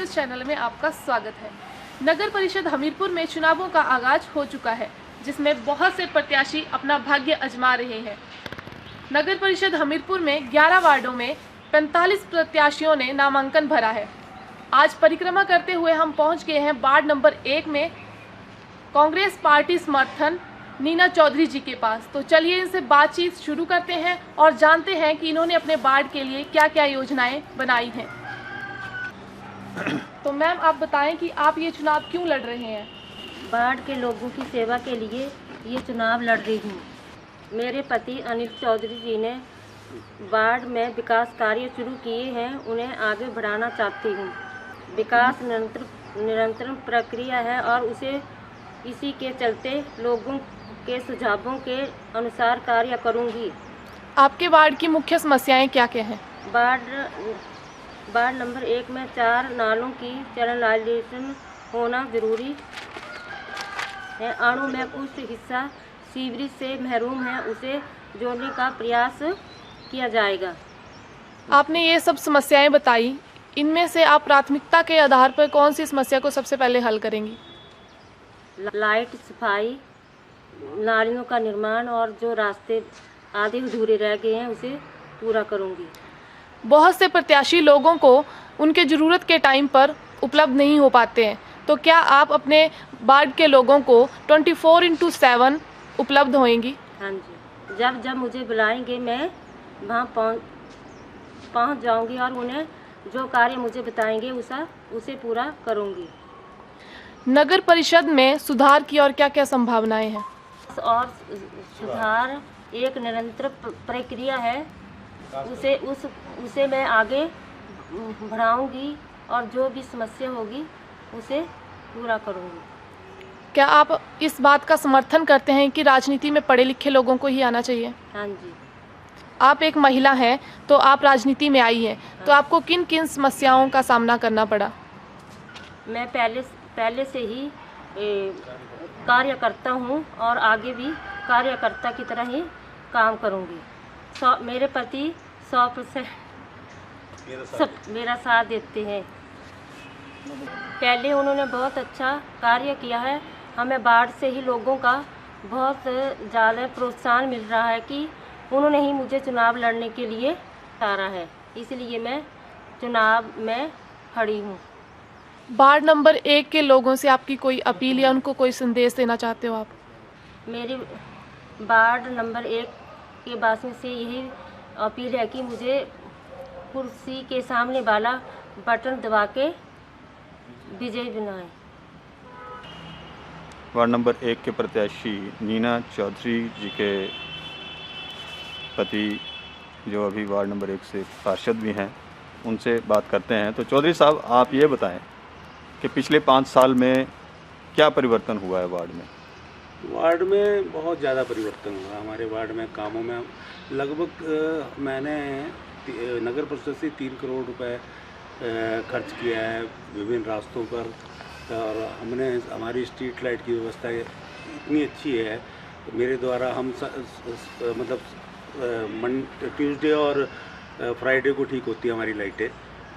News channel में आपका स्वागत है। नगर परिषद हमीरपुर में चुनावों का आगाज हो चुका है, जिसमें बहुत से प्रत्याशी अपना भाग्य आजमा रहे हैं। नगर परिषद हमीरपुर में 11 वार्डों में 45 प्रत्याशियों ने नामांकन भरा है। आज परिक्रमा करते हुए हम पहुंच गए हैं वार्ड नंबर 1 में कांग्रेस पार्टी समर्थन नीना चौधरी जी के पास। तो चलिए इनसे बातचीत शुरू करते हैं और जानते हैं कि इन्होंने अपने वार्ड के लिए क्या क्या योजनाएं बनाई हैं। तो मैम, आप बताएं कि आप ये चुनाव क्यों लड़ रहे हैं? वार्ड के लोगों की सेवा के लिए ये चुनाव लड़ रही हूँ। मेरे पति अनिल चौधरी जी ने वार्ड में विकास कार्य शुरू किए हैं, उन्हें आगे बढ़ाना चाहती हूँ। विकास निरंतर प्रक्रिया है और इसी के चलते लोगों के सुझावों के अनुसार कार्य करूँगी। आपके वार्ड की मुख्य समस्याएं क्या क्या हैं? वार्ड नंबर 1 में 4 नालों की चैनलाइजेशन होना जरूरी है। अणु में कुछ हिस्सा सीवरेज से महरूम है, उसे जोड़ने का प्रयास किया जाएगा। आपने ये सब समस्याएं बताई, इनमें से आप प्राथमिकता के आधार पर कौन सी समस्या को सबसे पहले हल करेंगी? लाइट, सफाई, नालियों का निर्माण और जो रास्ते आधे अधूरे रह गए हैं उसे पूरा करूंगी। बहुत से प्रत्याशी लोगों को उनके ज़रूरत के टाइम पर उपलब्ध नहीं हो पाते हैं, तो क्या आप अपने वार्ड के लोगों को 24/7 उपलब्ध होएंगी? हाँ जी, जब मुझे बुलाएंगे मैं वहाँ पहुँच जाऊंगी और उन्हें जो कार्य मुझे बताएंगे उसे पूरा करूंगी। नगर परिषद में सुधार की और क्या क्या संभावनाएं हैं? और सुधार एक निरंतर प्रक्रिया है, उसे मैं आगे बढ़ाऊंगी और जो भी समस्या होगी उसे पूरा करूंगी। क्या आप इस बात का समर्थन करते हैं कि राजनीति में पढ़े लिखे लोगों को ही आना चाहिए? हाँ जी। आप एक महिला हैं, तो आप राजनीति में आई हैं, तो आपको किन किन समस्याओं का सामना करना पड़ा? मैं पहले से ही कार्य करता हूँ और आगे भी कार्यकर्ता की तरह ही काम करूँगी। मेरे पति 100% मेरा साथ देते हैं। पहले उन्होंने बहुत अच्छा कार्य किया है, हमें वार्ड से ही लोगों का बहुत ज़्यादा प्रोत्साहन मिल रहा है कि उन्होंने ही मुझे चुनाव लड़ने के लिए उतारा है, इसलिए मैं चुनाव में खड़ी हूँ। वार्ड नंबर 1 के लोगों से आपकी कोई अपील या उनको कोई संदेश देना चाहते हो आप? मेरी वार्ड नंबर 1 के वासियों से यही अपील है कि मुझे कुर्सी के सामने वाला बटन दबा के विजयी बनाएं। वार्ड नंबर 1 के प्रत्याशी नीना चौधरी जी के पति, जो अभी वार्ड नंबर 1 से पार्षद भी हैं, उनसे बात करते हैं। तो चौधरी साहब, आप ये बताएं कि पिछले 5 साल में क्या परिवर्तन हुआ है वार्ड में? वार्ड में बहुत ज़्यादा परिवर्तन हुआ हमारे वार्ड में। कामों में लगभग मैंने नगर परिषद से 3 करोड़ रुपए खर्च किया है विभिन्न रास्तों पर, और हमने हमारी स्ट्रीट लाइट की व्यवस्था इतनी अच्छी है मेरे द्वारा। हम मतलब ट्यूसडे और फ्राइडे को ठीक होती है हमारी लाइटें,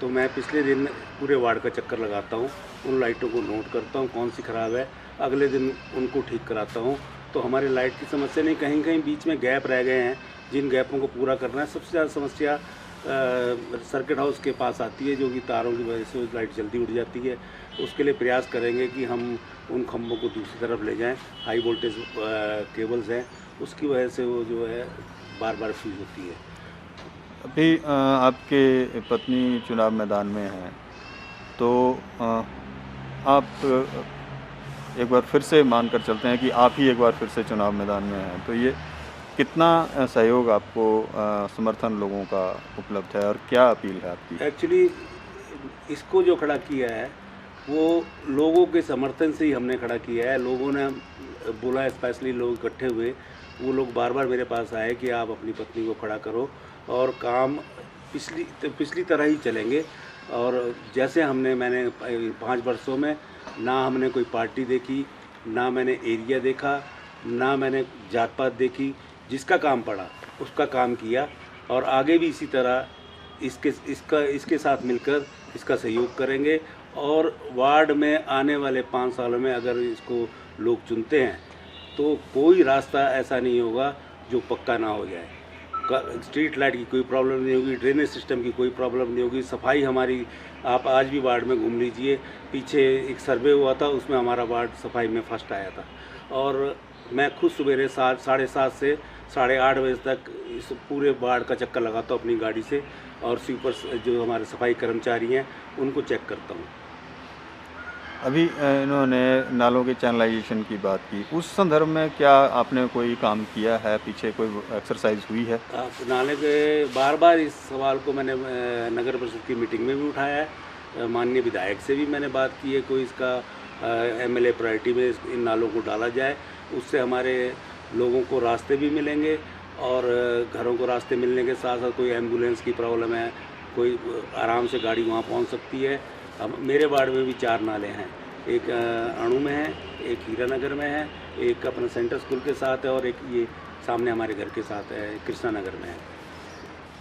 तो मैं पिछले दिन पूरे वार्ड का चक्कर लगाता हूँ, उन लाइटों को नोट करता हूँ कौन सी ख़राब है, अगले दिन उनको ठीक कराता हूँ। तो हमारी लाइट की समस्या नहीं, कहीं कहीं बीच में गैप रह गए हैं, जिन गैपों को पूरा करना है। सबसे ज़्यादा समस्या सर्किट हाउस के पास आती है, जो कि तारों की वजह से लाइट जल्दी उड़ जाती है। उसके लिए प्रयास करेंगे कि हम उन खंभों को दूसरी तरफ ले जाएँ। हाई वोल्टेज केबल्स हैं, उसकी वजह से वो जो है बार बार फ्यूज होती है। अभी आपके पत्नी चुनाव मैदान में हैं, तो आप एक बार फिर से मानकर चलते हैं कि आप ही एक बार फिर से चुनाव मैदान में हैं, तो ये कितना सहयोग आपको समर्थन लोगों का उपलब्ध है और क्या अपील है आपकी? एक्चुअली इसको जो खड़ा किया है वो लोगों के समर्थन से ही हमने खड़ा किया है। लोगों ने बोला, स्पेशली लोग इकट्ठे हुए, वो लोग बार बार मेरे पास आए कि आप अपनी पत्नी को खड़ा करो और काम पिछली तरह ही चलेंगे। और जैसे मैंने 5 वर्षों में ना हमने कोई पार्टी देखी, ना मैंने एरिया देखा, ना मैंने जात पात देखी, जिसका काम पड़ा उसका काम किया और आगे भी इसी तरह इसके साथ मिलकर इसका सहयोग करेंगे और वार्ड में आने वाले 5 सालों में अगर इसको लोग चुनते हैं तो कोई रास्ता ऐसा नहीं होगा जो पक्का ना हो जाए। स्ट्रीट लाइट की कोई प्रॉब्लम नहीं होगी, ड्रेनेज सिस्टम की कोई प्रॉब्लम नहीं होगी, सफाई हमारी, आप आज भी वार्ड में घूम लीजिए, पीछे एक सर्वे हुआ था उसमें हमारा वार्ड सफाई में फर्स्ट आया था। और मैं खुद सवेरे 7:30 से 8:30 बजे तक इस पूरे वार्ड का चक्कर लगाता हूँ अपनी गाड़ी से, और स्वीपर जो हमारे सफाई कर्मचारी हैं उनको चेक करता हूँ। अभी इन्होंने नालों के चैनलाइजेशन की बात की, उस संदर्भ में क्या आपने कोई काम किया है, पीछे कोई एक्सरसाइज हुई है? नाले के बार इस सवाल को मैंने नगर परिषद की मीटिंग में भी उठाया है, माननीय विधायक से भी मैंने बात की है, कोई इसका MLA प्रायोरिटी में इन नालों को डाला जाए, उससे हमारे लोगों को रास्ते भी मिलेंगे और घरों को रास्ते मिलने के साथ साथ कोई एम्बुलेंस की प्रॉब्लम है, कोई आराम से गाड़ी वहाँ पहुँच सकती है। अब मेरे वार्ड में भी 4 नाले हैं, एक अणु में है, एक हीरा नगर में है, एक अपना सेंटर स्कूल के साथ है और एक ये सामने हमारे घर के साथ है, कृष्णा नगर में है।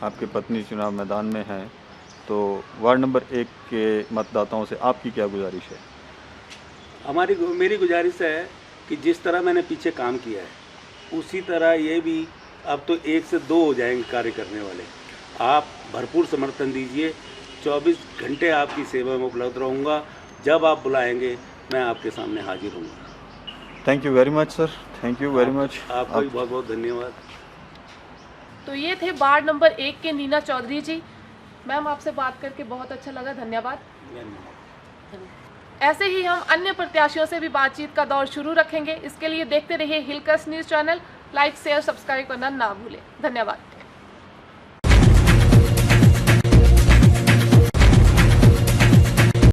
आपके पत्नी चुनाव मैदान में हैं, तो वार्ड नंबर 1 के मतदाताओं से आपकी क्या गुजारिश है? मेरी गुजारिश है कि जिस तरह मैंने पीछे काम किया है उसी तरह ये भी अब तो 1 से 2 हो जाएंगे कार्य करने वाले। आप भरपूर समर्थन दीजिए, 24 घंटे आपकी सेवा में उपलब्ध रहूँगा, जब आप बुलाएंगे मैं आपके सामने हाजिर हूँगा। Thank you very much sir, thank you very much. आपका भी बहुत बहुत धन्यवाद। तो ये थे वार्ड नंबर 1 के नीना चौधरी जी। मैम, आपसे बात करके बहुत अच्छा लगा, धन्यवाद। ऐसे ही हम अन्य प्रत्याशियों से भी बातचीत का दौर शुरू रखेंगे। इसके लिए देखते रहिए हिलकर्स news channel. Like, share, subscribe करना ना भूलें। धन्यवाद।